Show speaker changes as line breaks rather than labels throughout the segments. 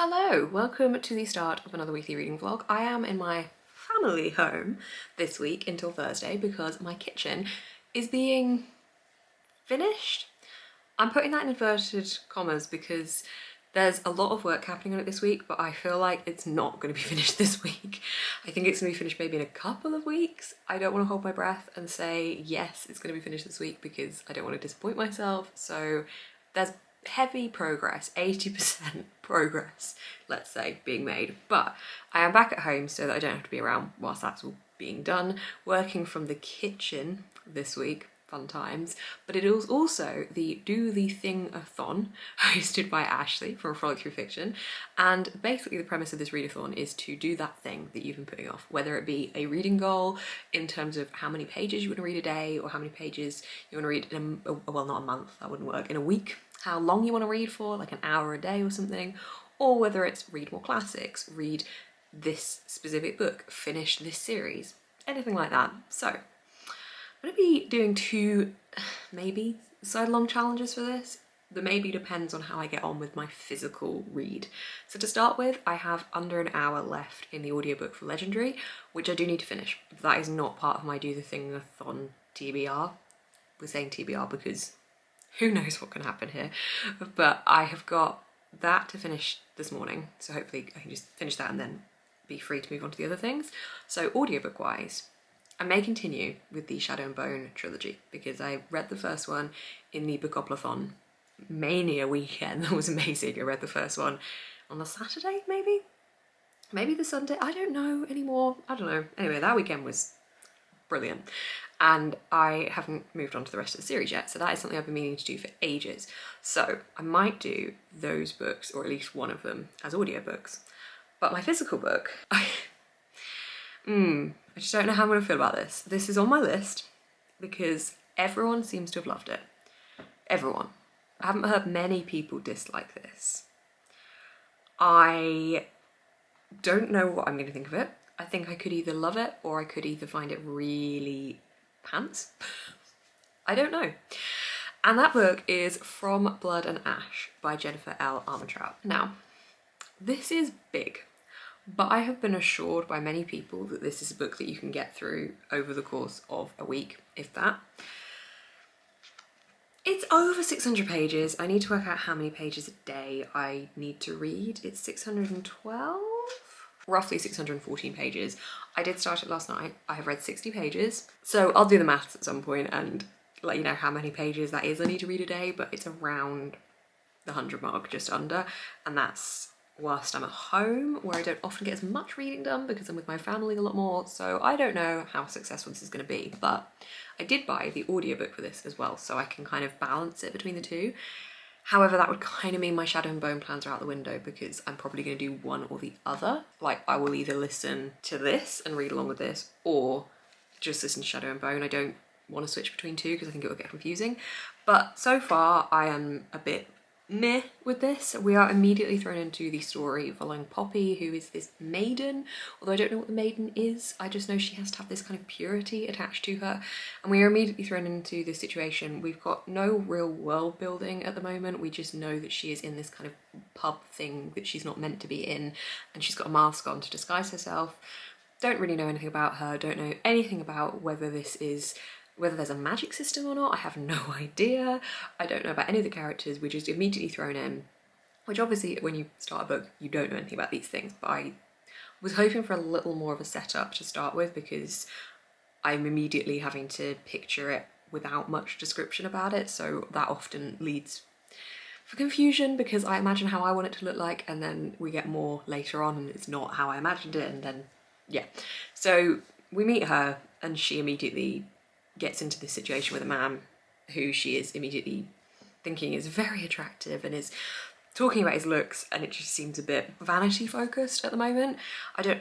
Hello, welcome to the start of another weekly reading vlog. I am in my family home this week until Thursday because my kitchen is being finished. I'm putting that in inverted commas because there's a lot of work happening on it this week, but I feel like it's not going to be finished this week. I think it's going to be finished maybe in a couple of weeks. I don't want to hold my breath and say, yes, it's going to be finished this week because I don't want to disappoint myself. So there's heavy progress, 80% progress, let's say, being made. But I am back at home so that I don't have to be around whilst that's all being done, working from the kitchen this week. Fun times. But it is also the Do the Thing-a-thon hosted by Ashley from A Frolic Through Fiction, and basically the premise of this readathon is to do that thing that you've been putting off, whether it be a reading goal in terms of how many pages you want to read a day or how many pages you want to read in well, not a month, that wouldn't work, in a week, how long you want to read for, like an hour a day or something, or whether it's read more classics, read this specific book, finish this series, anything like that. So I'm going to be doing two maybe side-long challenges for this. The maybe depends on how I get on with my physical read. So to start with, I have under an hour left in the audiobook for Legendary, which I do need to finish. That is not part of my Do the Thing-a-thon TBR. We're saying TBR because who knows what can happen here. But I have got that to finish this morning, so hopefully I can just finish that and then be free to move on to the other things. So audiobook-wise, I may continue with the Shadow and Bone trilogy because I read the first one in the Bookoplathon Mania weekend. That was amazing. I read the first one on the Saturday, maybe? Maybe the Sunday? I don't know anymore. I don't know. Anyway, that weekend was brilliant. And I haven't moved on to the rest of the series yet, so that is something I've been meaning to do for ages. So I might do those books, or at least one of them, as audiobooks. But my physical book, I just don't know how I'm going to feel about this. This is on my list because everyone seems to have loved it. Everyone. I haven't heard many people dislike this. I don't know what I'm going to think of it. I think I could either love it or I could either find it really pants. I don't know. And that book is From Blood and Ash by Jennifer L. Armentrout. Now, this is big. But I have been assured by many people that this is a book that you can get through over the course of a week, if that. It's over 600 pages. I need to work out how many pages a day I need to read. It's 612? Roughly 614 pages. I did start it last night. I have read 60 pages. So I'll do the maths at some point and let you know how many pages that is I need to read a day, but it's around the 100 mark, just under, and that's whilst I'm at home, where I don't often get as much reading done because I'm with my family a lot more, so I don't know how successful this is going to be. But I did buy the audiobook for this as well, so I can kind of balance it between the two. However, that would kind of mean my Shadow and Bone plans are out the window because I'm probably going to do one or the other. Like, I will either listen to this and read along with this, or just listen to Shadow and Bone. I don't want to switch between two because I think it will get confusing. But so far, I am a bit meh with this. We are immediately thrown into the story following Poppy, who is this maiden, although I don't know what the maiden is. I just know she has to have this kind of purity attached to her, and we are immediately thrown into this situation. We've got no real world building at the moment. We just know that she is in this kind of pub thing that she's not meant to be in, and she's got a mask on to disguise herself. Don't really know anything about her, don't know anything about whether there's a magic system or not. I have no idea. I don't know about any of the characters. We're just immediately thrown in, which obviously when you start a book, you don't know anything about these things, but I was hoping for a little more of a setup to start with because I'm immediately having to picture it without much description about it, so that often leads for confusion because I imagine how I want it to look like and then we get more later on and it's not how I imagined it, and then, yeah. So we meet her and she immediately gets into this situation with a man who she is immediately thinking is very attractive and is talking about his looks, and it just seems a bit vanity focused at the moment. I don't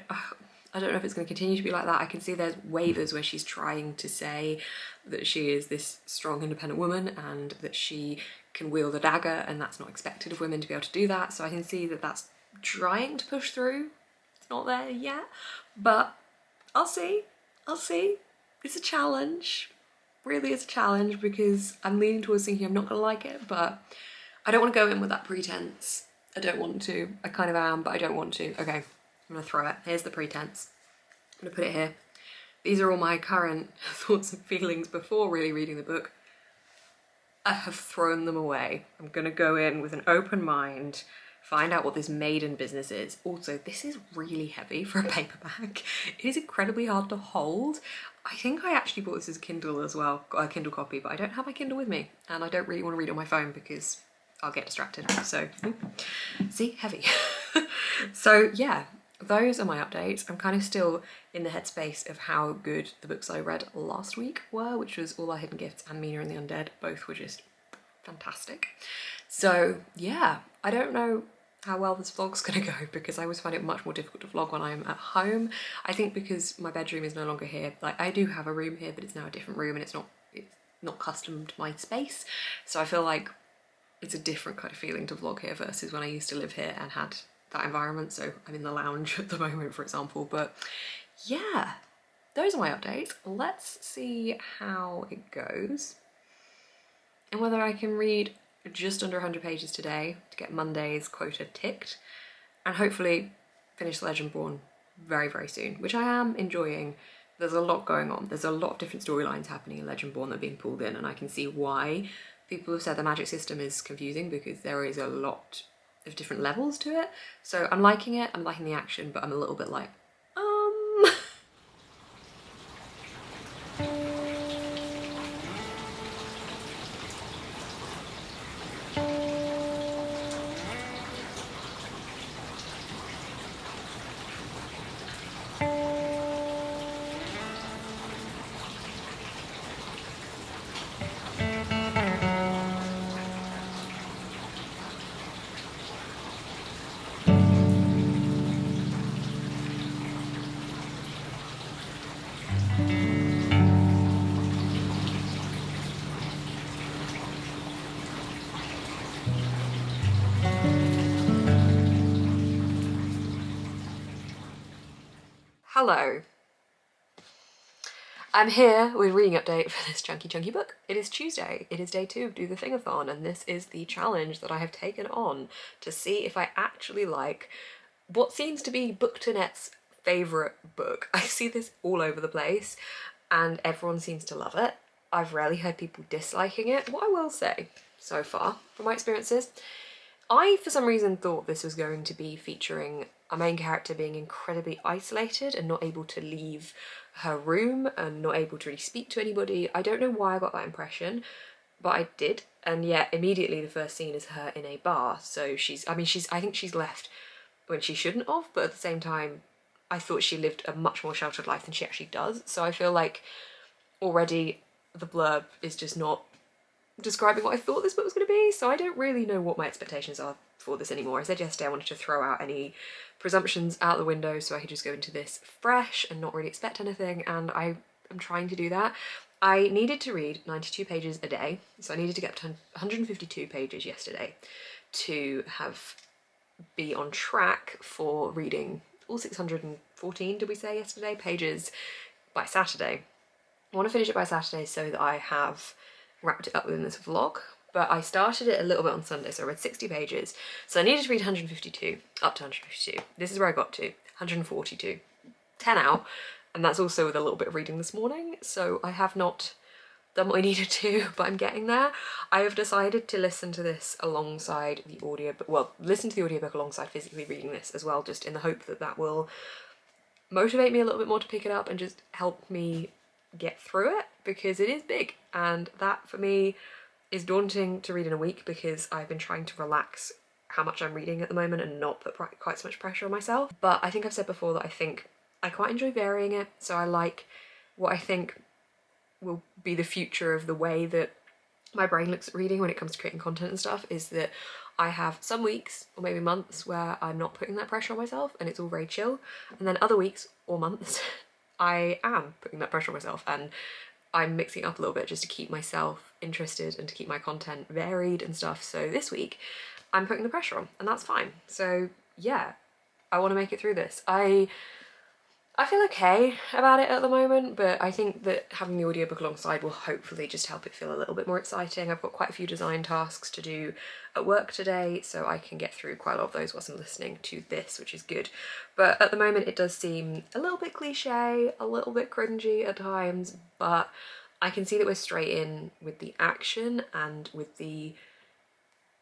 know if it's going to continue to be like that. I can see there's waivers where she's trying to say that she is this strong independent woman and that she can wield a dagger, and that's not expected of women to be able to do that. So I can see that that's trying to push through. It's not there yet, but I'll see. It's a challenge, really is a challenge, because I'm leaning towards thinking I'm not gonna like it, but I don't want to go in with that pretense I don't want to. I kind of am, but I don't want to. Okay, I'm gonna throw it. Here's the pretense. I'm gonna put it here. These are all my current thoughts and feelings before really reading the book. I have thrown them away. I'm gonna go in with an open mind, find out what this maiden business is. Also, this is really heavy for a paperback. It is incredibly hard to hold. I think I actually bought this as a Kindle as well, got a Kindle copy, but I don't have my Kindle with me, and I don't really want to read it on my phone because I'll get distracted. So, see, heavy. So yeah, those are my updates. I'm kind of still in the headspace of how good the books I read last week were, which was All Our Hidden Gifts and Mina and the Undead. Both were just fantastic. So yeah, I don't know how well this vlog's gonna go because I always find it much more difficult to vlog when I'm at home. I think because my bedroom is no longer here. Like, I do have a room here, but it's now a different room and it's not custom to my space. So I feel like it's a different kind of feeling to vlog here versus when I used to live here and had that environment. So I'm in the lounge at the moment, for example. But yeah, those are my updates. Let's see how it goes and whether I can read just under 100 pages today to get Monday's quota ticked, and hopefully finish Legendborn very, very soon, which I am enjoying. There's a lot going on. There's a lot of different storylines happening in Legendborn that are being pulled in, and I can see why people have said the magic system is confusing because there is a lot of different levels to it. So I'm liking it, I'm liking the action, but I'm a little bit like, hello. I'm here with a reading update for this chunky book. It is Tuesday, it is day 2 of Do the Thing-a-thon, and this is the challenge that I have taken on to see if I actually like what seems to be Bookternet's favourite book. I see this all over the place and everyone seems to love it. I've rarely heard people disliking it. What I will say so far from my experiences, I for some reason thought this was going to be featuring a main character being incredibly isolated and not able to leave her room and not able to really speak to anybody. I don't know why I got that impression, but I did. And yet immediately the first scene is her in a bar. So I think she's left when she shouldn't have, but at the same time, I thought she lived a much more sheltered life than she actually does. So I feel like already the blurb is just not describing what I thought this book was going to be, so I don't really know what my expectations are for this anymore. I said yesterday I wanted to throw out any presumptions out the window so I could just go into this fresh and not really expect anything, and I am trying to do that. I needed to read 92 pages a day, so I needed to get to 152 pages yesterday to be on track for reading all 614, did we say yesterday, pages by Saturday. I want to finish it by Saturday so that I have wrapped it up within this vlog, but I started it a little bit on Sunday, so I read 60 pages. So I needed to read 152, up to 152. This is where I got to, 142. 10 out, and that's also with a little bit of reading this morning, so I have not done what I needed to, but I'm getting there. I have decided to listen to this alongside the audiobook, well, listen to the audiobook alongside physically reading this as well, just in the hope that that will motivate me a little bit more to pick it up and just help me get through it, because it is big, and that for me is daunting to read in a week because I've been trying to relax how much I'm reading at the moment and not put quite so much pressure on myself. But I think I've said before that I think I quite enjoy varying it, so I like what I think will be the future of the way that my brain looks at reading when it comes to creating content and stuff, is that I have some weeks or maybe months where I'm not putting that pressure on myself and it's all very chill, and then other weeks or months I am putting that pressure on myself and I'm mixing it up a little bit just to keep myself interested and to keep my content varied and stuff. So this week I'm putting the pressure on, and that's fine. So yeah, I want to make it through this. I I feel okay about it at the moment, but I think that having the audiobook alongside will hopefully just help it feel a little bit more exciting. I've got quite a few design tasks to do at work today, so I can get through quite a lot of those whilst I'm listening to this, which is good. But at the moment it does seem a little bit cliche, a little bit cringy at times, but I can see that we're straight in with the action and with the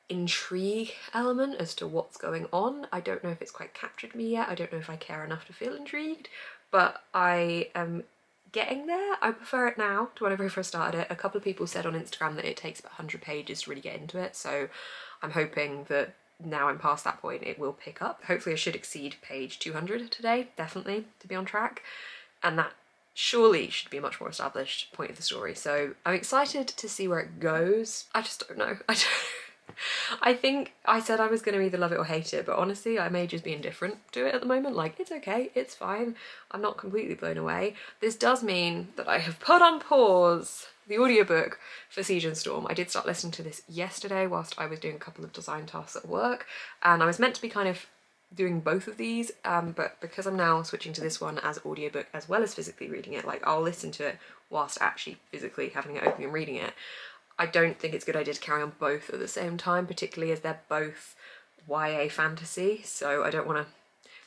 intrigue element as to what's going on. I don't know if it's quite captured me yet. I don't know if I care enough to feel intrigued, but I am getting there. I prefer it now to whenever I first started it. A couple of people said on Instagram that it takes about 100 pages to really get into it, so I'm hoping that now I'm past that point it will pick up. Hopefully I should exceed page 200 today, definitely, to be on track, and that surely should be a much more established point of the story. So I'm excited to see where it goes. I just don't know. I think I said I was going to either love it or hate it, but honestly I may just be indifferent to it at the moment. Like, it's okay, it's fine, I'm not completely blown away. This does mean that I have put on pause the audiobook for Siege and Storm. I did start listening to this yesterday whilst I was doing a couple of design tasks at work, and I was meant to be kind of doing both of these, but because I'm now switching to this one as audiobook as well as physically reading it, like I'll listen to it whilst actually physically having it open and reading it. I don't think it's a good idea to carry on both at the same time, particularly as they're both YA fantasy, so I don't want to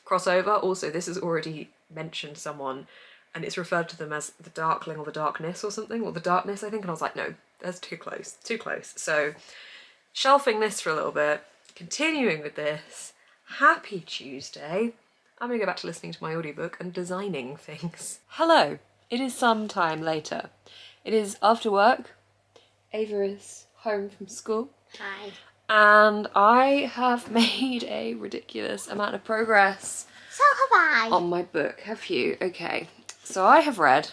cross over. Also, this has already mentioned someone and it's referred to them as the Darkling or the Darkness or something, or the Darkness I think, and I was like, no, that's too close, too close. So shelving this for a little bit, continuing with this, happy Tuesday. I'm gonna go back to listening to my audiobook and designing things. Hello, it is some time later. It is after work. Ava is home from school.
Hi.
And I have made a ridiculous amount of progress.
So have I.
On my book, have you? Okay, so I have read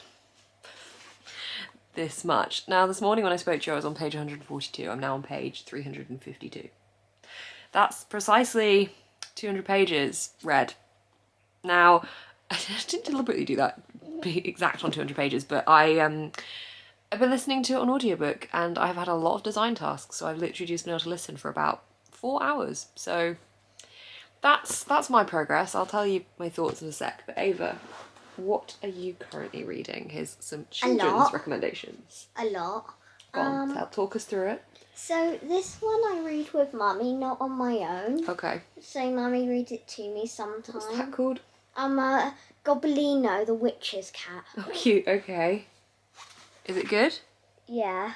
this much. Now this morning when I spoke to you I was on page 142, I'm now on page 352. That's precisely 200 pages read. Now, I didn't deliberately do that, be exact on 200 pages, but I've been listening to it on audiobook and I've had a lot of design tasks, so I've literally just been able to listen for about 4 hours. So that's my progress. I'll tell you my thoughts in a sec. But Ava, what are you currently reading? Here's some children's recommendations.
A lot.
Go on, talk us through it.
So this one I read with Mummy, not on my own.
Okay.
So Mummy reads it to me sometimes.
What's that called?
Gobelino, the witch's cat.
Oh, cute. Okay. Is it good?
Yeah.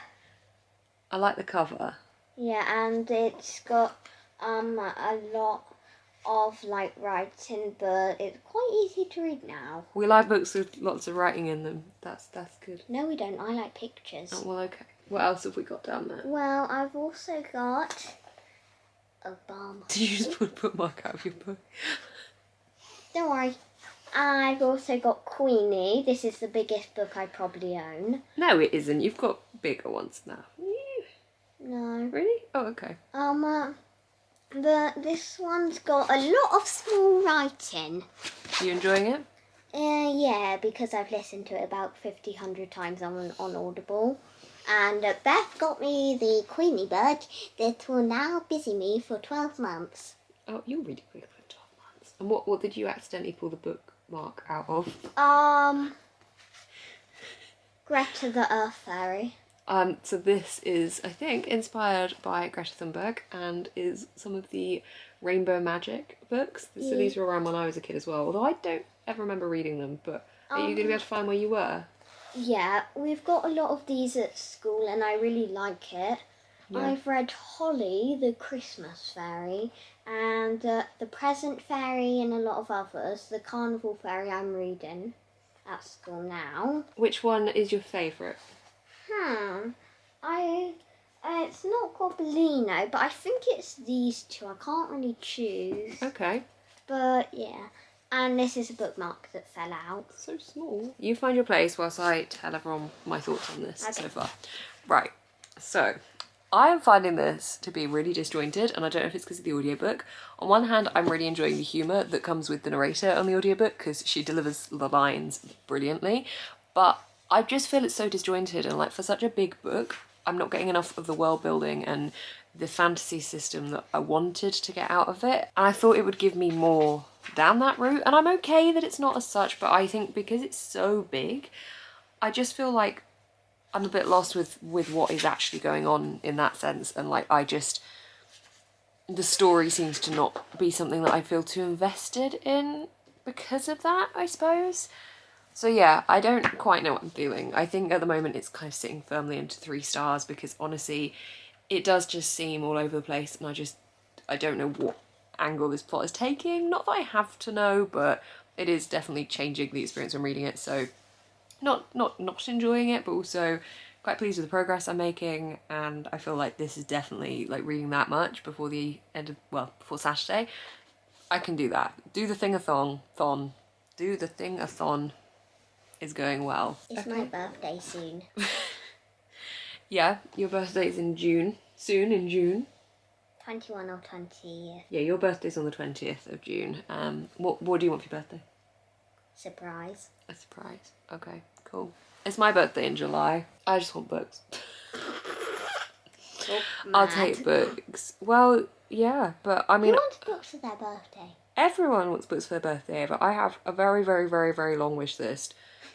I like the cover.
Yeah, and it's got a lot of like writing, but it's quite easy to read now.
We like books with lots of writing in them. That's good.
No, we don't. I like pictures.
Oh, well, okay. What else have we got down there?
Well, I've also got Obama.
Did you just put a bookmark out of your book?
Don't worry. I've also got Queenie. This is the biggest book I probably own.
No, it isn't. You've got bigger ones now.
No.
Really? Oh, okay.
This one's got a lot of small writing.
Are you enjoying it?
Yeah, because I've listened to it about 100 times on Audible. And Beth got me the Queenie book that will now busy me for 12 months.
Oh, you're really quick for 12 months. And what did you accidentally pull the bookmark out of?
Greta the Earth Fairy.
So this is, I think, inspired by Greta Thunberg and is some of the Rainbow Magic books. So these were around when I was a kid as well, although I don't ever remember reading them, but are you going to be able to find where you were?
Yeah, we've got a lot of these at school and I really like it. Yeah. I've read Holly, the Christmas fairy, and the Present Fairy and a lot of others. The Carnival Fairy I'm reading at school now.
Which one is your favourite?
It's not Gobelino, but I think it's these two. I can't really choose.
Okay.
But yeah. And this is a bookmark that fell out.
So small. You find your place whilst I tell everyone my thoughts on this so far. Right, so I am finding this to be really disjointed, and I don't know if it's because of the audiobook. On one hand, I'm really enjoying the humour that comes with the narrator on the audiobook because she delivers the lines brilliantly, but I just feel it's so disjointed, and like for such a big book, I'm not getting enough of the world building and the fantasy system that I wanted to get out of it. And I thought it would give me more down that route, and I'm okay that it's not as such, but I think because it's so big, I just feel like I'm a bit lost with what is actually going on in that sense, and like the story seems to not be something that I feel too invested in because of that, I suppose. So yeah, I don't quite know what I'm feeling. I think at the moment it's kind of sitting firmly into 3 stars because honestly, it does just seem all over the place, and I don't know what angle this plot is taking. Not that I have to know, but it is definitely changing the experience when reading it. So not enjoying it, but also quite pleased with the progress I'm making, and I feel like this is definitely like reading that much before the end of, well, before Saturday. I can do that. Do the thing-a-thon. Do the thing-a-thon is going well.
It's my birthday soon.
Yeah, your birthday's in June. Soon in June.
21 or 20th.
Yeah, your birthday's on the 20th of June. What do you want for your birthday?
Surprise.
A surprise. Okay, cool. It's my birthday in July. I just want books.
Oh,
I'll take books. Well, yeah, but I mean...
Who wants books for their birthday?
Everyone wants books for their birthday, but I have a very, very, very, very long wish list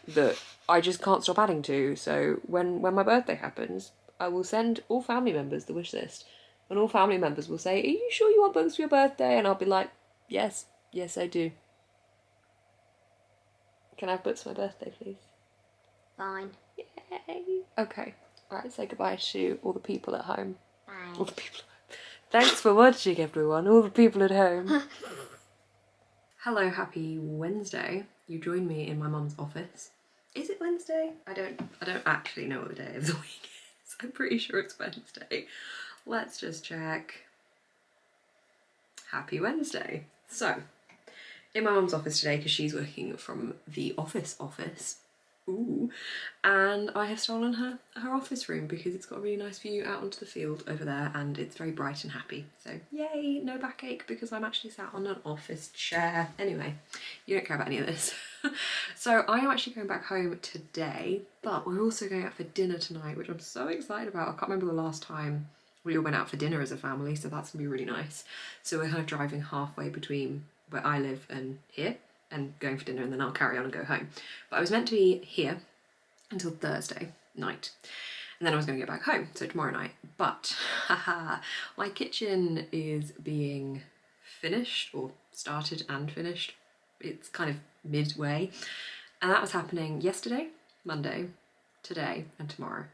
that I just can't stop adding to. So when my birthday happens, I will send all family members the wish list. And all family members will say, "Are you sure you want books for your birthday?" And I'll be like, yes, I do. Can I have books for my birthday, please?
Fine.
Yay. Okay. Alright, say goodbye to all the people at home.
Bye.
All the people at home. Thanks for watching, everyone. All the people at home. Hello, happy Wednesday. You join me in my mum's office. Is it Wednesday? I don't actually know what the day of the week is. I'm pretty sure it's Wednesday. Let's just check. Happy Wednesday. So, in my mum's office today, because she's working from the office. Ooh. And I have stolen her office room because it's got a really nice view out onto the field over there, and it's very bright and happy. So yay, no backache because I'm actually sat on an office chair. Anyway, you don't care about any of this. So I am actually going back home today, but we're also going out for dinner tonight, which I'm so excited about. I can't remember the last time we all went out for dinner as a family, so that's gonna be really nice. So we're kind of driving halfway between where I live and here, and going for dinner, and then I'll carry on and go home. But I was meant to be here until Thursday night, and then I was going to get back home, so tomorrow night. But haha, my kitchen is being finished, or started and finished. It's kind of midway, and that was happening yesterday, Monday, today, and tomorrow.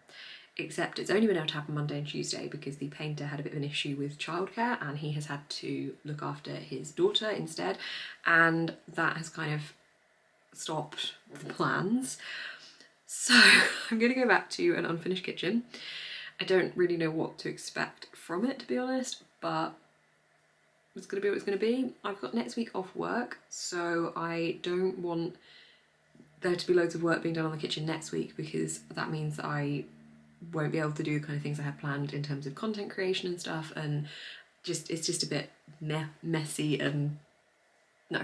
Except it's only been able to happen Monday and Tuesday because the painter had a bit of an issue with childcare, and he has had to look after his daughter instead, and that has kind of stopped the plans. So I'm going to go back to an unfinished kitchen. I don't really know what to expect from it, to be honest, but it's going to be what it's going to be. I've got next week off work, so I don't want there to be loads of work being done on the kitchen next week, because that means that I won't be able to do the kind of things I had planned in terms of content creation and stuff, and it's just a bit messy, and no.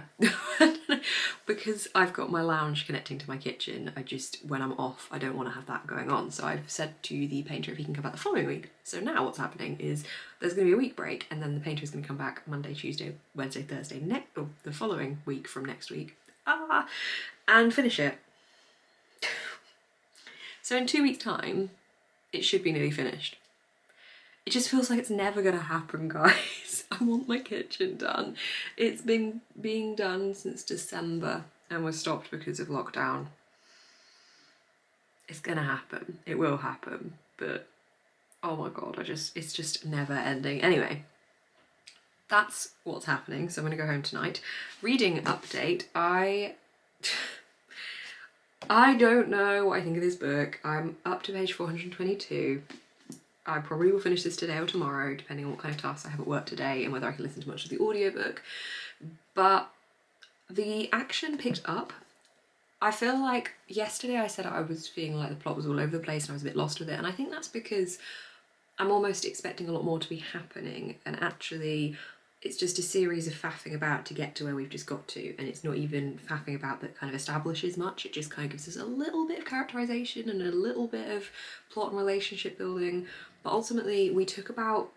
Because I've got my lounge connecting to my kitchen, when I'm off, I don't want to have that going on. So I've said to the painter if he can come back the following week. So now what's happening is there's going to be a week break, and then the painter is going to come back Monday, Tuesday, Wednesday, Thursday, or the following week from next week, and finish it. So in 2 weeks' time, it should be nearly finished. It just feels like it's never gonna happen, guys. I want my kitchen done. It's been being done since December and was stopped because of lockdown. It's gonna happen. It will happen, but oh my god, it's just never ending. Anyway, that's what's happening. So I'm gonna go home tonight. Reading update. I don't know what I think of this book. I'm up to page 422. I probably will finish this today or tomorrow, depending on what kind of tasks I have at work today and whether I can listen to much of the audiobook. But the action picked up. I feel like yesterday I said I was feeling like the plot was all over the place and I was a bit lost with it, and I think that's because I'm almost expecting a lot more to be happening, and actually it's just a series of faffing about to get to where we've just got to, and it's not even faffing about that kind of establishes much. It just kind of gives us a little bit of characterisation and a little bit of plot and relationship building. But ultimately we took about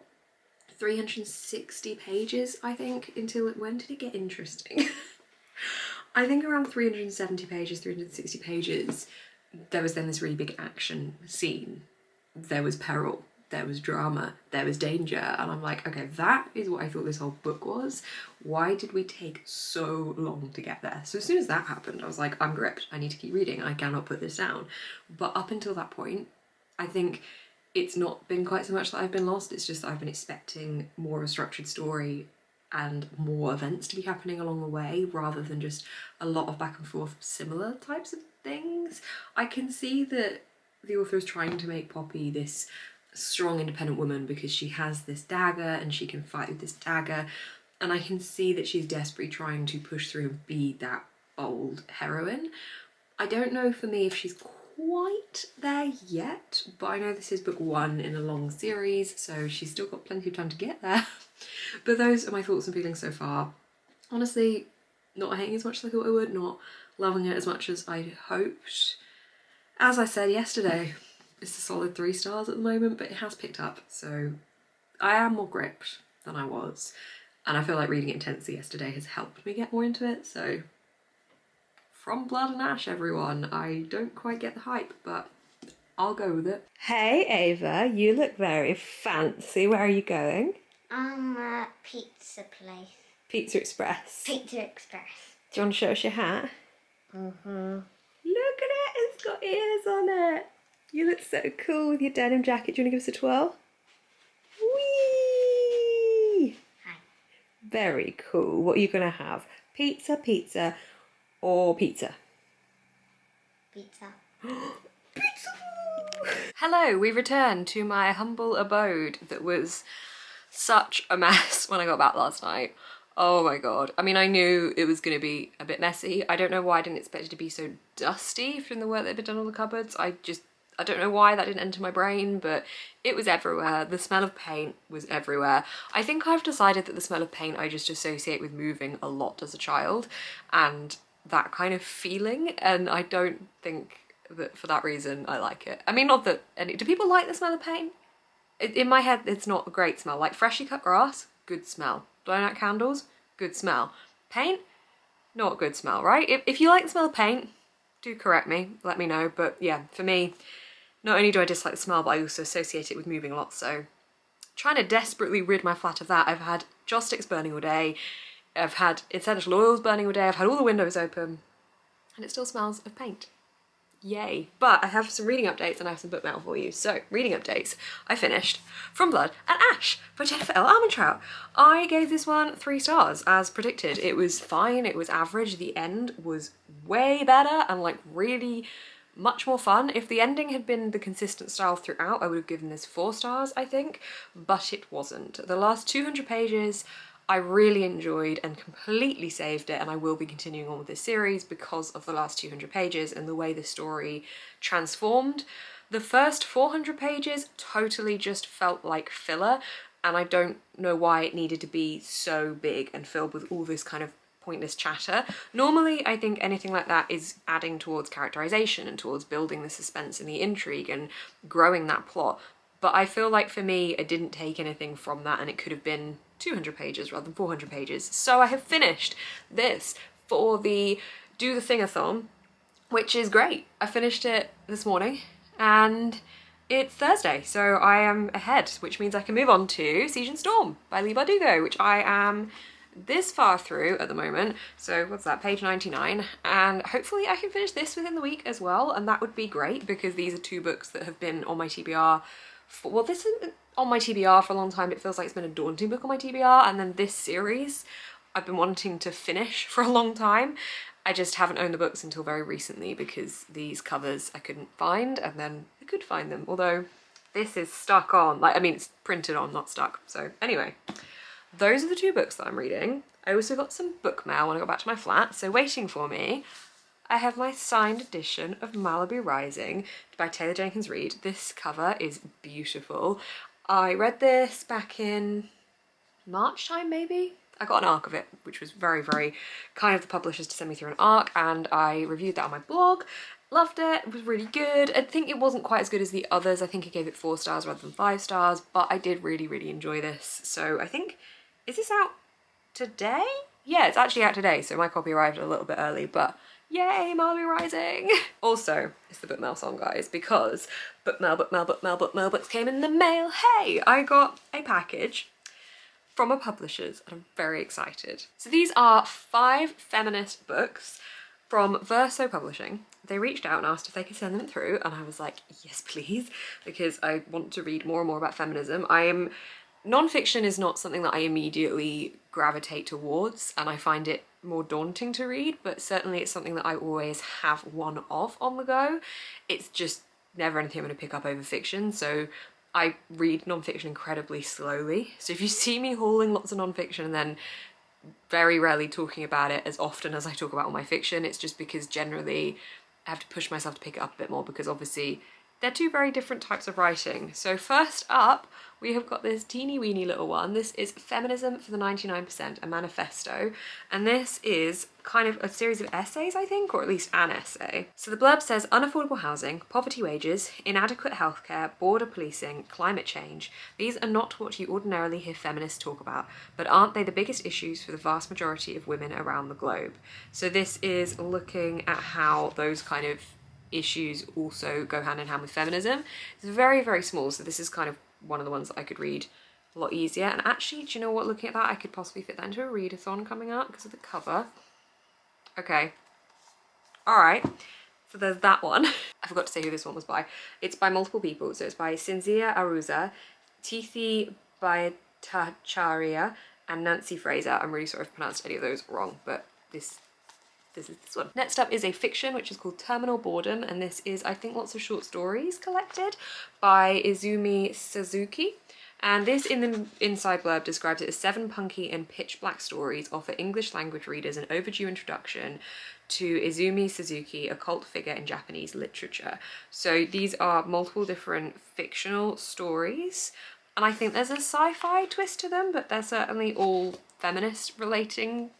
360 pages, I think, until when did it get interesting? I think around 370 pages, 360 pages, there was then this really big action scene. There was peril, there was drama, there was danger, and I'm like, okay, that is what I thought this whole book was. Why did we take so long to get there? So as soon as that happened, I was like, I'm gripped, I need to keep reading, I cannot put this down. But up until that point, I think it's not been quite so much that I've been lost, it's just that I've been expecting more of a structured story and more events to be happening along the way, rather than just a lot of back and forth similar types of things. I can see that the author is trying to make Poppy this strong independent woman because she has this dagger and she can fight with this dagger, and I can see that she's desperately trying to push through and be that bold heroine. I don't know for me if she's quite there yet, but I know this is book 1 in a long series, so she's still got plenty of time to get there. But those are my thoughts and feelings so far. Honestly, not hating as much as I thought I would, not loving it as much as I hoped. As I said yesterday, it's a solid 3 stars at the moment, but it has picked up, so I am more gripped than I was, and I feel like reading it intensely yesterday has helped me get more into it. So from Blood and Ash, everyone. I don't quite get the hype, but I'll go with it. Hey Ava, you look very fancy. Where are you going?
Pizza place.
Pizza Express.
Pizza Express.
Do you want to show us your hat?
Mm-hmm.
Look at it, it's got ears on it. You look so cool with your denim jacket. Do you want to give us a twirl? Whee!
Hi.
Very cool. What are you going to have? Pizza, or pizza?
Pizza.
Pizza! Hello, we returned to my humble abode that was such a mess when I got back last night. Oh my god. I mean, I knew it was going to be a bit messy. I don't know why I didn't expect it to be so dusty from the work that had been done on the cupboards. I don't know why that didn't enter my brain, but it was everywhere. The smell of paint was everywhere. I think I've decided that the smell of paint I just associate with moving a lot as a child and that kind of feeling, and I don't think that for that reason I like it. I mean, not that do people like the smell of paint? In my head, it's not a great smell. Like freshly cut grass, good smell. Blown out candles, good smell. Paint, not good smell, right? If you like the smell of paint, do correct me, let me know. But yeah, for me, not only do I dislike the smell, but I also associate it with moving a lot. So trying to desperately rid my flat of that. I've had joss sticks burning all day. I've had essential oils burning all day. I've had all the windows open and it still smells of paint. Yay. But I have some reading updates and I have some book mail for you. So, reading updates. I finished From Blood and Ash by Jennifer L. Armentrout. I gave this one 3 stars, as predicted. It was fine, it was average. The end was way better and like really much more fun. If the ending had been the consistent style throughout, I would have given this 4 stars, I think, but it wasn't. The last 200 pages I really enjoyed and completely saved it, and I will be continuing on with this series because of the last 200 pages and the way the story transformed. The first 400 pages totally just felt like filler, and I don't know why it needed to be so big and filled with all this kind of pointless chatter. Normally, I think anything like that is adding towards characterization and towards building the suspense and the intrigue and growing that plot. But I feel like for me, I didn't take anything from that, and it could have been 200 pages rather than 400 pages. So I have finished this for the Do the Thing-a-thon, which is great. I finished it this morning and it's Thursday, so I am ahead, which means I can move on to Siege and Storm by Leigh Bardugo, which I am this far through at the moment. So what's that, page 99, and hopefully I can finish this within the week as well, and that would be great because these are 2 books that have been on my TBR for, well, this has been on my TBR for a long time. It feels like it's been a daunting book on my TBR, and then this series I've been wanting to finish for a long time. I just haven't owned the books until very recently because these covers I couldn't find, and then I could find them, although this is stuck on, like, I mean, it's printed on, not stuck. So anyway, those are the 2 books that I'm reading. I also got some book mail when I got back to my flat, so waiting for me, I have my signed edition of Malibu Rising by Taylor Jenkins Reid. This cover is beautiful. I read this back in March time, maybe? I got an arc of it, which was very, very kind of the publishers to send me through an arc, and I reviewed that on my blog, Loved it. It was really good. I think it wasn't quite as good as the others. I think I gave it 4 stars rather than 5 stars, but I did really, really enjoy this. So I think, is this out today? Yeah, it's actually out today, so my copy arrived a little bit early, but yay, Malibu Rising! Also, it's the book mail song, guys, because book mail books came in the mail. Hey, I got a package from a publisher's and I'm very excited. So these are 5 feminist books from Verso Publishing. They reached out and asked if they could send them through, and I was like, yes please, because I want to read more and more about feminism. Non-fiction is not something that I immediately gravitate towards, and I find it more daunting to read, but certainly it's something that I always have one of on the go. It's just never anything I'm going to pick up over fiction, so I read non-fiction incredibly slowly. So if you see me hauling lots of non-fiction and then very rarely talking about it as often as I talk about all my fiction, it's just because generally I have to push myself to pick it up a bit more, because obviously they're 2 very different types of writing. So first up, we have got this teeny weeny little one. This is Feminism for the 99%, a manifesto. And this is kind of a series of essays, I think, or at least an essay. So the blurb says, unaffordable housing, poverty wages, inadequate healthcare, border policing, climate change. These are not what you ordinarily hear feminists talk about, but aren't they the biggest issues for the vast majority of women around the globe? So this is looking at how those kind of issues also go hand in hand with feminism. It's very, very small, so this is kind of one of the ones that I could read a lot easier. And actually, do you know what, looking at that, I could possibly fit that into a readathon coming up because of the cover. Okay, all right, so there's that one. I forgot to say who this one was by. It's by multiple people, so it's by Cinzia Aruza, Tithi Bhattacharya, and Nancy Fraser. I'm really sorry if I pronounced any of those wrong, but this is this one. Next up is a fiction which is called Terminal Boredom, and this is, I think, lots of short stories collected by Izumi Suzuki. And this, in the inside blurb, describes it as 7 punky and pitch black stories offer English language readers an overdue introduction to Izumi Suzuki, a cult figure in Japanese literature. So these are multiple different fictional stories, and I think there's a sci-fi twist to them, but they're certainly all feminist relating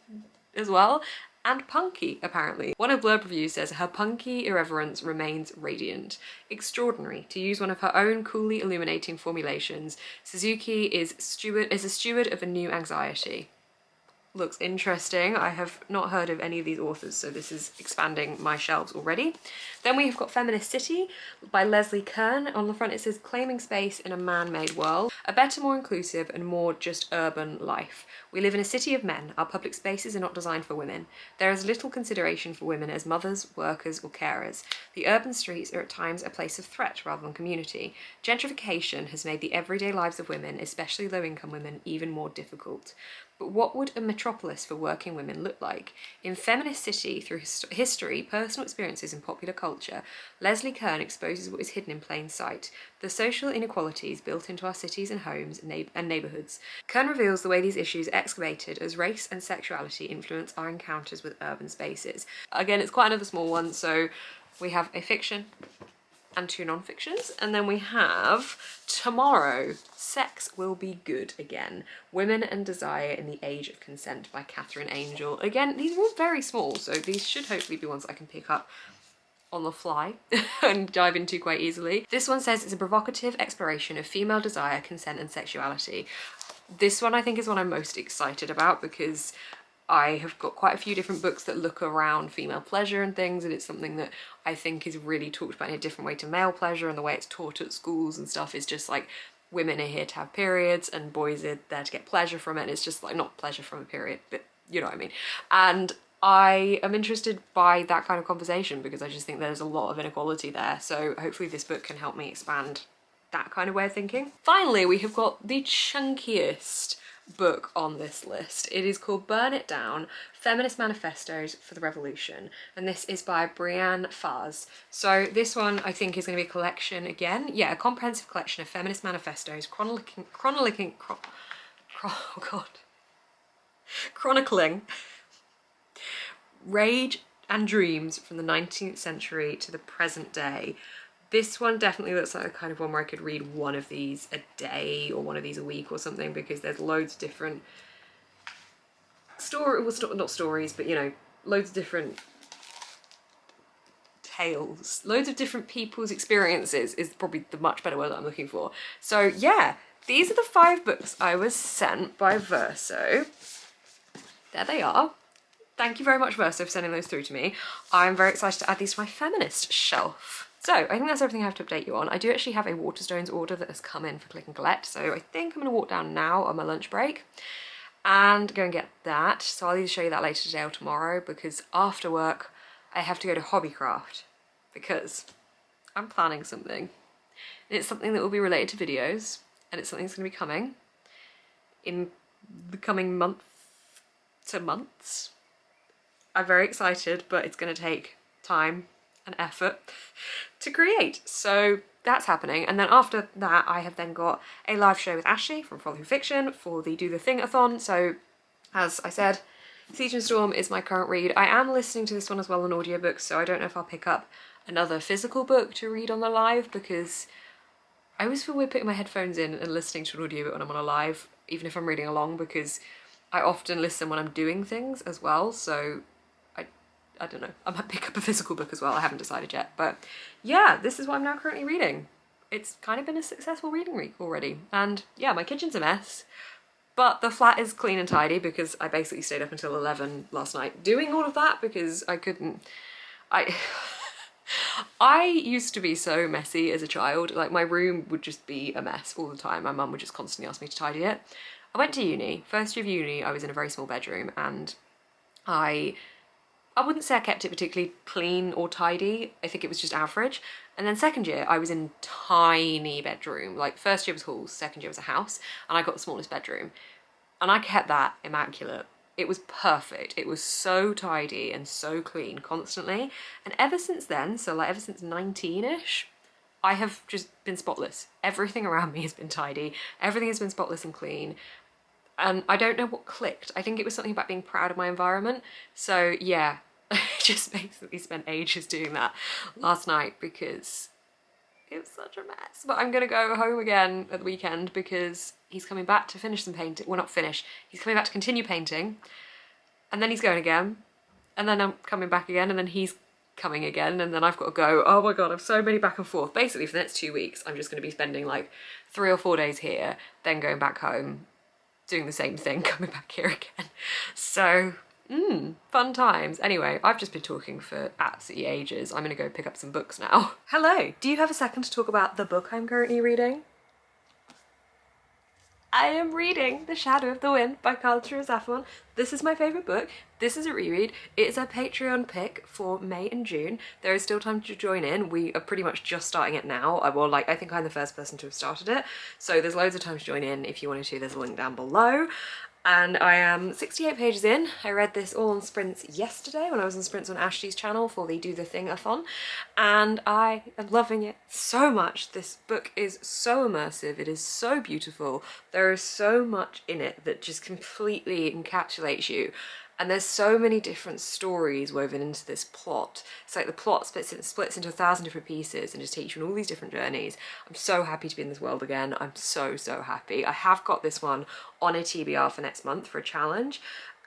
as well. And punky, apparently. One of blurb reviews says, her punky irreverence remains radiant. Extraordinary. To use one of her own coolly illuminating formulations, Suzuki is a steward of a new anxiety. Looks interesting. I have not heard of any of these authors, so this is expanding my shelves already. Then we have got Feminist City by Leslie Kern. On the front it says, claiming space in a man-made world, a better, more inclusive and more just urban life. We live in a city of men. Our public spaces are not designed for women. There is little consideration for women as mothers, workers or carers. The urban streets are at times a place of threat rather than community. Gentrification has made the everyday lives of women, especially low-income women, even more difficult. But what would a metropolis for working women look like? In Feminist City, through history, personal experiences and popular culture, Leslie Kern exposes what is hidden in plain sight, the social inequalities built into our cities and homes and neighbourhoods. Kern reveals the way these issues excavated as race and sexuality influence our encounters with urban spaces. Again, it's quite another small one, so we have a fiction and 2 non-fictions, and then we have tomorrow, Sex Will Be Good Again, Women and Desire in the Age of Consent by Catherine Angel. Again, these are all very small, so these should hopefully be ones I can pick up on the fly and dive into quite easily. This one says it's a provocative exploration of female desire, consent and sexuality. This one I think is one I'm most excited about because I have got quite a few different books that look around female pleasure and things, and it's something that I think is really talked about in a different way to male pleasure, and the way it's taught at schools and stuff is just like women are here to have periods and boys are there to get pleasure from it, and it's just like not pleasure from a period, but you know what I mean. And I am interested by that kind of conversation because I just think there's a lot of inequality there, so hopefully this book can help me expand that kind of way of thinking. Finally, we have got the chunkiest book on this list. It is called Burn It Down, Feminist Manifestos for the Revolution, and this is by Brianne Faz. So this one I think is going to be a collection again, yeah, a comprehensive collection of feminist manifestos chronicling rage and dreams from the 19th century to the present day. This one definitely looks like the kind of one where I could read one of these a day or one of these a week or something, because there's loads of different not stories, but you know, loads of different tales. Loads of different people's experiences is probably the much better word that I'm looking for. So yeah, these are the 5 books I was sent by Verso. There they are. Thank you very much, Verso, for sending those through to me. I'm very excited to add these to my feminist shelf. So I think that's everything I have to update you on. I do actually have a WATERSTONES order that has come in for click and collect, so I think I'm gonna walk down now on my lunch break and go and get that. So I'll either show you that later today or tomorrow, because after work I have to go to Hobbycraft because I'm planning something. And it's something that will be related to videos, and it's something that's gonna be coming in the coming months. I'm very excited, but it's going to take time and effort to create. So that's happening. And then after that, I have then got a live show with Ashley from Follow Through Fiction for the Do the Thing-a-thon. So as I said, Siege and Storm is my current read. I am listening to this one as well on audiobooks, so I don't know if I'll pick up another physical book to read on the live, because I always feel weird putting my headphones in and listening to an audiobook when I'm on a live, even if I'm reading along, because I often listen when I'm doing things as well, so I don't know, I might pick up a physical book as well, I haven't decided yet. But yeah, this is what I'm now currently reading. It's kind of been a successful reading week already. And yeah, my kitchen's a mess, but the flat is clean and tidy because I basically stayed up until 11 last night doing all of that because I couldn't, I used to be so messy as a child. Like, my room would just be a mess all the time. My mum would just constantly ask me to tidy it. I went to uni. First year of uni, I was in a very small bedroom, and I wouldn't say I kept it particularly clean or tidy. I think it was just average. And then second year, I was in tiny bedroom. Like, first year was halls, second year was a house, and I got the smallest bedroom. And I kept that immaculate. It was perfect. It was so tidy and so clean constantly. And ever since then, so like ever since 19-ish, I have just been spotless. Everything around me has been tidy. Everything has been spotless and clean. And I don't know what clicked. I think it was something about being proud of my environment. So yeah, I just basically spent ages doing that last night because it was such a mess. But I'm gonna go home again at the weekend because he's coming back to finish some painting. Well, not finish. He's coming back to continue painting. And then he's going again. And then I'm coming back again, and then he's coming again, and then I've got to go. Oh my god, I've so many back and forth. Basically, for the next 2 weeks, I'm just gonna be spending like 3 or 4 days here, then going back home, doing the same thing, coming back here again. So, fun times. Anyway, I've just been talking for absolutely ages. I'm gonna go pick up some books now. Hello, do you have a second to talk about the book I'm currently reading? I am reading The Shadow of the Wind by Carla Zafon. This is my favourite book. This is a reread. It is a Patreon pick for May and June. There is still time to join in. We are pretty much just starting it now. I think I'm the first person to have started it. So there's loads of time to join in if you wanted to. There's a link down below. And I am 68 pages in. I read this all on sprints yesterday when I was on sprints on Ashley's channel for the Do the Thing-a-thon, and I am loving it so much. This book is so immersive, it is so beautiful. There is so much in it that just completely encapsulates you. And there's so many different stories woven into this plot. It's like the plot splits into 1,000 different pieces and just takes you on all these different journeys. I'm so happy to be in this world again. I'm so, so happy. I have got this one on a TBR for next month for a challenge.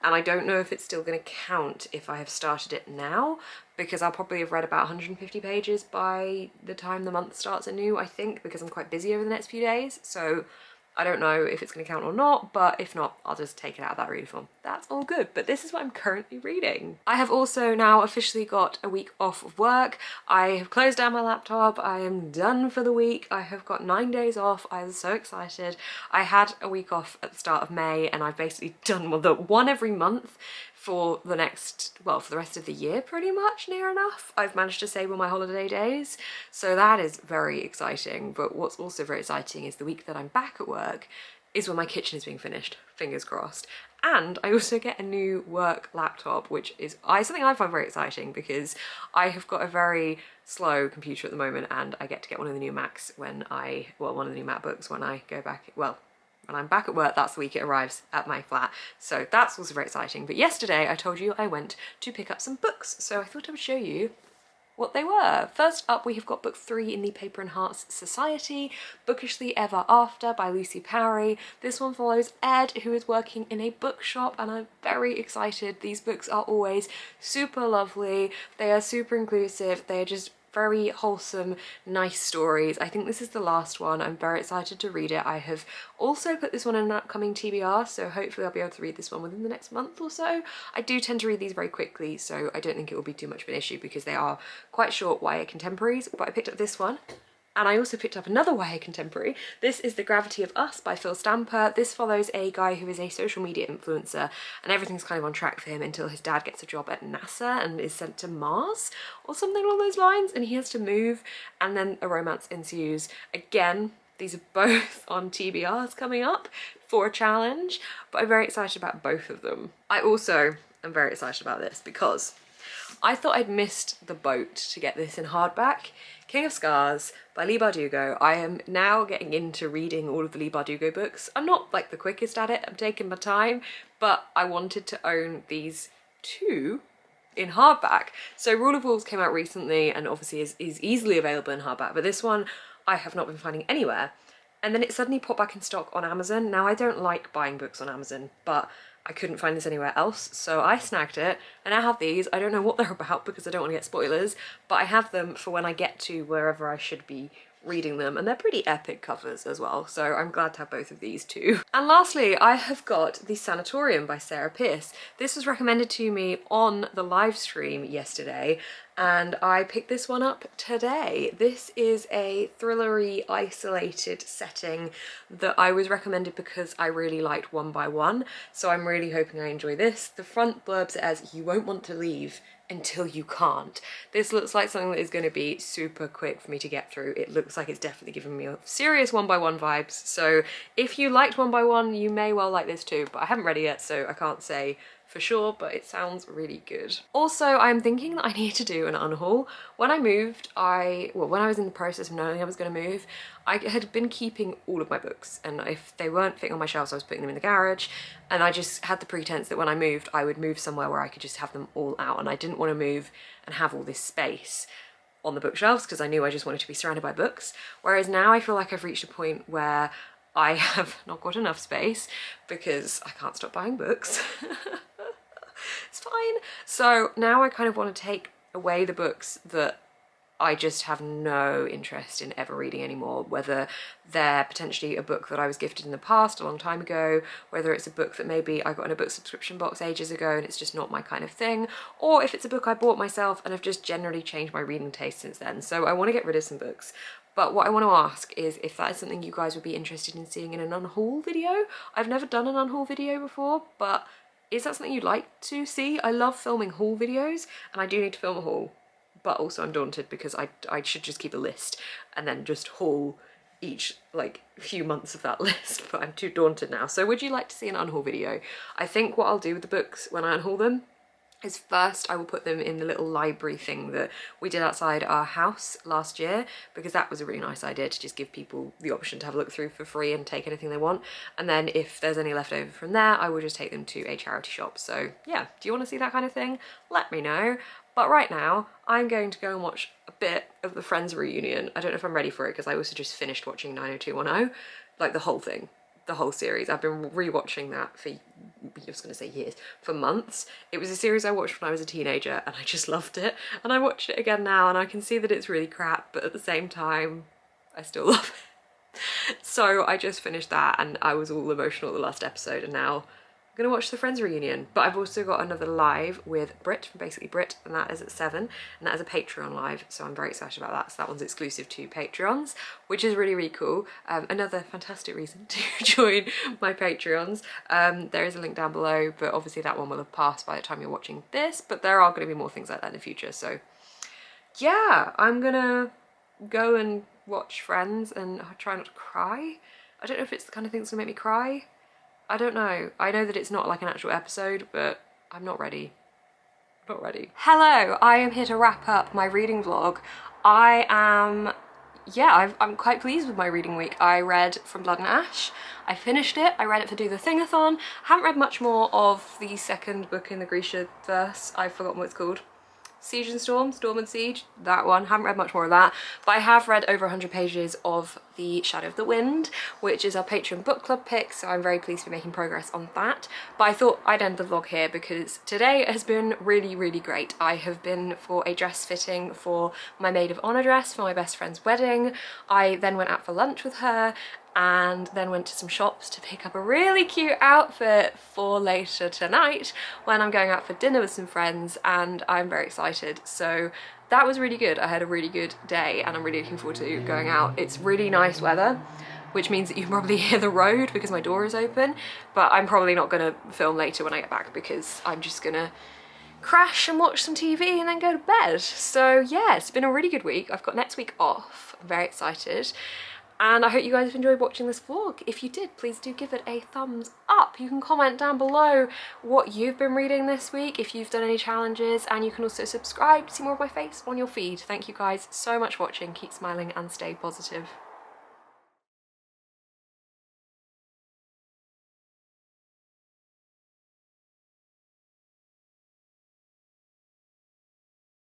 And I don't know if it's still going to count if I have started it now, because I'll probably have read about 150 pages by the time the month starts anew, I think, because I'm quite busy over the next few days. So I don't know if it's going to count or not, but if not, I'll just take it out of that read form. That's all good, but this is what I'm currently reading. I have also now officially got a week off of work. I have closed down my laptop. I am done for the week. I have got 9 days off. I was so excited. I had a week off at the start of May, and I've basically done one every month for the rest of the year, pretty much, near enough. I've managed to save all my holiday days, so that is very exciting. But what's also very exciting is the week that I'm back at work is when my kitchen is being finished, fingers crossed. And I also get a new work laptop, which is something I find very exciting because I have got a very slow computer at the moment, and I get to get one of the new Macs one of the new MacBooks when I go back, when I'm back at work. That's the week it arrives at my flat. So that's also very exciting. But yesterday I told you I went to pick up some books. So I thought I would show you what they were. First up, we have got book 3 in the Paper and Hearts Society, Bookishly Ever After by Lucy Parry. This one follows Ed, who is working in a bookshop, and I'm very excited. These books are always super lovely. They are super inclusive. They are just very wholesome, nice stories. I think this is the last one. I'm very excited to read it. I have also put this one in an upcoming TBR, so hopefully I'll be able to read this one within the next month or so. I do tend to read these very quickly, so I don't think it will be too much of an issue because they are quite short YA contemporaries, but I picked up this one. And I also picked up another YA contemporary. This is The Gravity of Us by Phil Stamper. This follows a guy who is a social media influencer, and everything's kind of on track for him until his dad gets a job at NASA and is sent to Mars or something along those lines, and he has to move, and then a romance ensues. Again, these are both on TBRs coming up for a challenge, but I'm very excited about both of them. I also am very excited about this because I thought I'd missed the boat to get this in hardback. King of Scars by Leigh Bardugo. I am now getting into reading all of the Leigh Bardugo books. I'm not like the quickest at it, I'm taking my time, but I wanted to own these two in hardback. So Rule of Wolves came out recently and obviously is easily available in hardback, but this one I have not been finding anywhere. And then it suddenly popped back in stock on Amazon. Now I don't like buying books on Amazon, but I couldn't find this anywhere else, so I snagged it, and I have these. I don't know what they're about because I don't want to get spoilers, but I have them for when I get to wherever I should be reading them, and they're pretty epic covers as well, so I'm glad to have both of these too. And lastly, I have got The Sanatorium by Sarah Pearse. This was recommended to me on the live stream yesterday, and I picked this one up today. This is a thrillery, isolated setting that I was recommended because I really liked One by One, so I'm really hoping I enjoy this. The front blurb says, "You won't want to leave until you can't." This looks like something that is going to be super quick for me to get through. It looks like it's definitely giving me serious One by One vibes, so if you liked One by One, you may well like this too, but I haven't read it yet, so I can't say for sure, but it sounds really good. Also, I'm thinking that I need to do an unhaul. When I moved, when I was in the process of knowing I was going to move, I had been keeping all of my books, and if they weren't fitting on my shelves, I was putting them in the garage, and I just had the pretense that when I moved, I would move somewhere where I could just have them all out, and I didn't want to move and have all this space on the bookshelves because I knew I just wanted to be surrounded by books. Whereas now I feel like I've reached a point where I have not got enough space because I can't stop buying books. It's fine. So now I kind of want to take away the books that I just have no interest in ever reading anymore, whether they're potentially a book that I was gifted in the past a long time ago, whether it's a book that maybe I got in a book subscription box ages ago and it's just not my kind of thing, or if it's a book I bought myself and I've just generally changed my reading taste since then. So I want to get rid of some books. But what I want to ask is if that is something you guys would be interested in seeing in an unhaul video. I've never done an unhaul video before, but is that something you'd like to see? I love filming haul videos, and I do need to film a haul, but also I'm daunted because I should just keep a list and then just haul each like few months of that list, but I'm too daunted now. So would you like to see an unhaul video? I think what I'll do with the books when I unhaul them is first I will put them in the little library thing that we did outside our house last year, because that was a really nice idea to just give people the option to have a look through for free and take anything they want. And then if there's any left over from there, I will just take them to a charity shop. So yeah, do you want to see that kind of thing? Let me know. But right now, I'm going to go and watch a bit of the Friends reunion. I don't know if I'm ready for it because I also just finished watching 90210, like the whole thing. The whole series. I've been rewatching that for, I was going to say years, for months. It was a series I watched when I was a teenager and I just loved it. And I watched it again now and I can see that it's really crap, but at the same time, I still love it. So I just finished that and I was all emotional at the last episode, and now I'm gonna watch the Friends reunion. But I've also got another live with Brit from Basically Brit, and that is at 7, and that is a Patreon live, so I'm very excited about that. So that one's exclusive to Patreons, which is really, really cool. Another fantastic reason to join my Patreons. There is a link down below, but obviously that one will have passed by the time you're watching this, but there are gonna be more things like that in the future. So yeah, I'm gonna go and watch Friends and try not to cry. I don't know if it's the kind of thing that's gonna make me cry. I don't know. I know that it's not like an actual episode, but I'm not ready. Not ready. Hello, I am here to wrap up my reading vlog. I'm quite pleased with my reading week. I read From Blood and Ash. I finished it. I read it for Do the Thing-a-thon. Haven't read much more of the second book in the Grisha verse. I've forgotten what it's called. Siege and Storm, Storm and Siege, that one. Haven't read much more of that, but I have read over 100 pages of The Shadow of the Wind, which is our Patreon book club pick, so I'm very pleased to be making progress on that. But I thought I'd end the vlog here because today has been really, really great. I have been for a dress fitting for my maid of honour dress for my best friend's wedding. I then went out for lunch with her, and then went to some shops to pick up a really cute outfit for later tonight when I'm going out for dinner with some friends, and I'm very excited. So that was really good. I had a really good day and I'm really looking forward to going out. It's really nice weather, which means that you can probably hear the road because my door is open, but I'm probably not going to film later when I get back because I'm just gonna crash and watch some TV and then go to bed. So yeah, it's been a really good week. I've got next week off. I'm very excited. And I hope you guys have enjoyed watching this vlog. If you did, please do give it a thumbs up. You can comment down below what you've been reading this week, if you've done any challenges, and you can also subscribe to see more of my face on your feed. Thank you guys so much for watching. Keep smiling and stay positive.